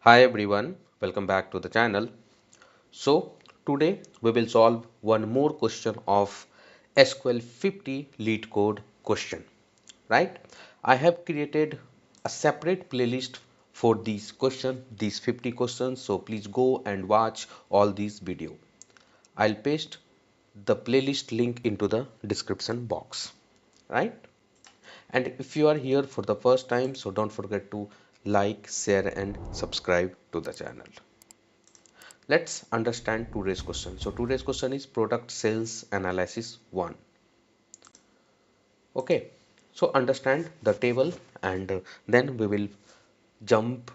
Hi everyone, welcome back to the channel. So today we will solve one more question of SQL 50 lead code question, right? I have created a separate playlist for these 50 questions. So please go and watch all these video. I'll paste the playlist link into the description box, right? And if you are here for the first time, so don't forget to like, share and subscribe to the channel. Let's understand today's question. So today's question is product sales analysis 1. Okay. So understand the table and then we will jump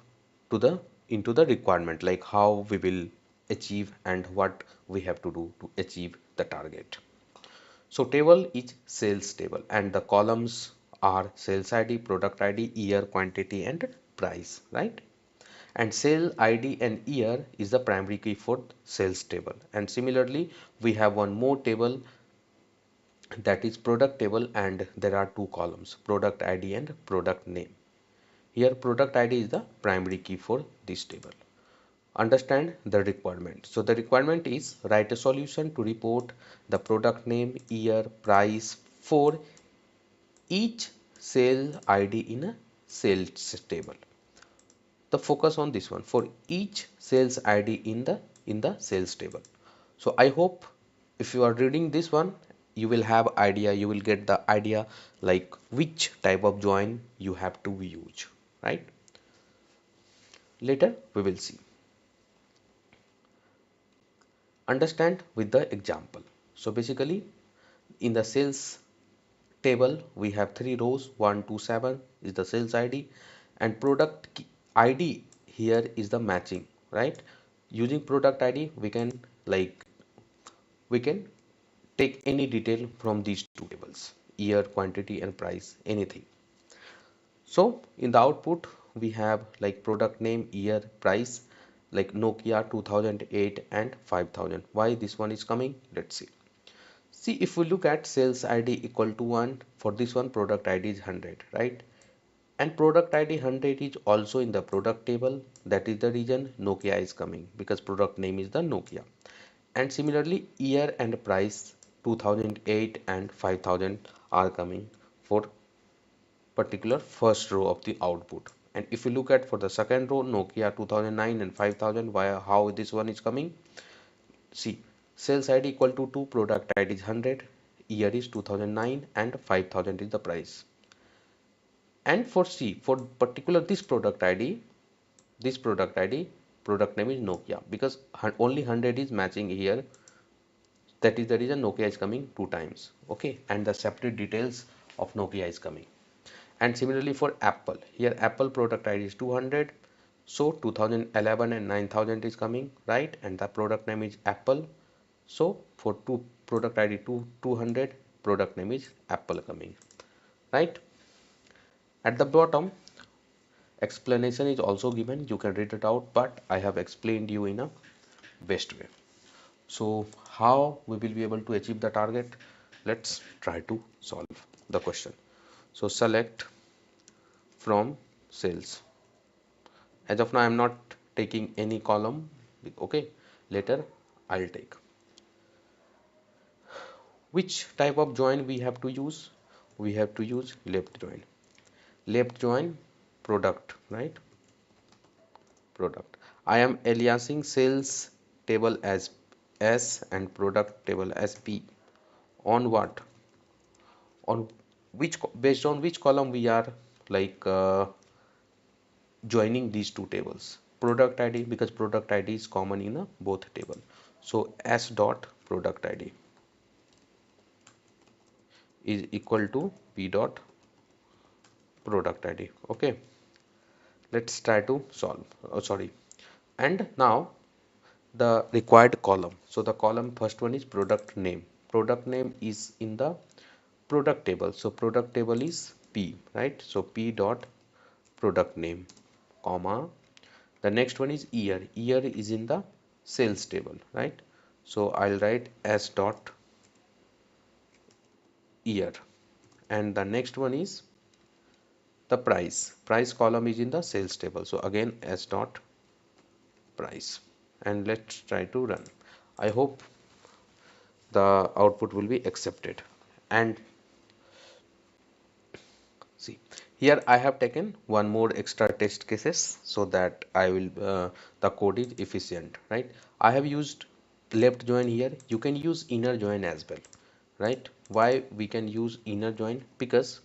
to the into the requirement, like how we will achieve and what we have to do to achieve the target. So table is sales table and the columns are sales ID, product ID, year, quantity and price, right? And sale ID and year is the primary key for sales table. And similarly, we have one more table, that is product table, and there are two columns, product ID and product name. Here product ID is the primary key for this table. Understand the requirement. So the requirement is write a solution to report the product name, year, price for each sale ID in a sales table. The focus on this one for each sales ID in the sales table. So I hope if you are reading this one, you will have idea, you will get the idea like which type of join you have to use, right? Later we will see. Understand with the example. So basically in the sales table we have three rows, 1 2 7 is the sales ID and product ID here is the matching, right? Using product ID we can take any detail from these two tables, year, quantity and price, anything. So in the output we have like product name, year, price, like Nokia 2008 and 5000. Why this one is coming? Let's see. See, if we look at sales ID equal to 1, for this one product ID is 100, right? And product ID 100 is also in the product table. That is the reason Nokia is coming, because product name is the Nokia. And similarly year and price 2008 and 5000 are coming for particular first row of the output. And if you look at for the second row, Nokia 2009 and 5000, why how this one is coming? See, sales ID equal to 2, product ID is 100, year is 2009 and 5000 is the price. And for C, for particular this product ID, product name is Nokia, because only 100 is matching here. That is the reason Nokia is coming two times. Okay, and the separate details of Nokia is coming. And similarly for Apple, here Apple product ID is 200, so 2011 and 9000 is coming, right? And the product name is Apple, so for two product ID 200, product name is Apple coming, right? At the bottom explanation is also given, you can read it out, but I have explained you in a best way. So how we will be able to achieve the target? Let's try to solve the question. So select from sales. As of now, I'm not taking any column. Okay, later I'll take. Which type of join we have to use? We have to use left join. Left join product, right? Product. I am aliasing sales table as S and product table as P. On what? On which, based on which column we are like joining these two tables? Product ID, because product ID is common in both table. So S dot product ID is equal to P dot product ID. Okay, let's try to solve. Oh, sorry. And now the required column. So the column first one is product name. Product name is in the product table. So product table is P, right? So P dot product name, comma. The next one is year. Year is in the sales table, right? So I'll write S dot year. And the next one is the price. Price column is in the sales table. So again S dot price, and let's try to run. I hope the output will be accepted. And see, here I have taken one more extra test cases so that I will the code is efficient, right? I have used left join here. You can use inner join as well, right? Why we can use inner join? Because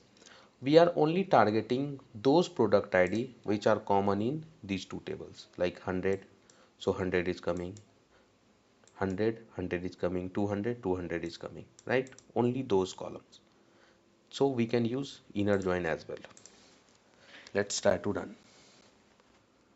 we are only targeting those product ID which are common in these two tables, like 100. So 100 is coming, 100 is coming, 200, 200 is coming, right? Only those columns. So we can use inner join as well. Let's try to run.